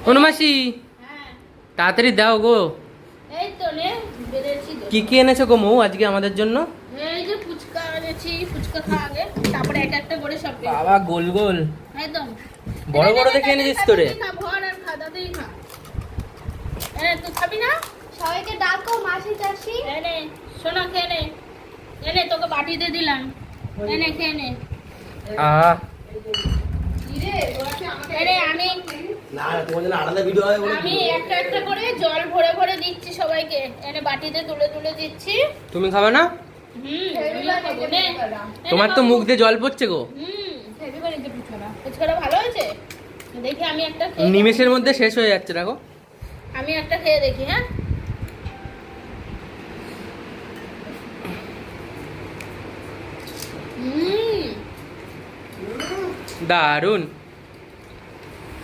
অনুমাসি তাড়াতাড়ি দাও গো। এই তো নে বেরেছি। কি কি এনেছো গো মৌ আজকে আমাদের জন্য? এই যে ফুচকা এনেছি, ফুচকা খা আগে, তারপরে একটা একটা করে সব খেয়ে। বাবা গোল গোল একদম বড় বড় দেখে এনেছিস তো রে। খা ভর আর খা দাদাই খা। তুই খাবি না? সবাইকে ডাকো মাসি চাষি। এনে শোনা খেয়ে নে। এনে তোকে বাটিতে দিলাম, এনে খেয়ে নে। আহ এনে আমি একটা একটা করে জল ভরে ভরে দিচ্ছি সবাইকে, এনে বাটিতে তুলে তুলে দিচ্ছি। তুমি খাবে না? আমিও খাবো, নে। তোমার তো মুখ দিয়ে জল পড়ছে গো। ফুচকাটা ভালো হয়েছে দেখি, আমি একটা খেয়ে নিমেষের মধ্যে শেষ হয়ে যাচ্ছে দেখো। আমি একটা খেয়ে দেখি। হ্যাঁ দারুন।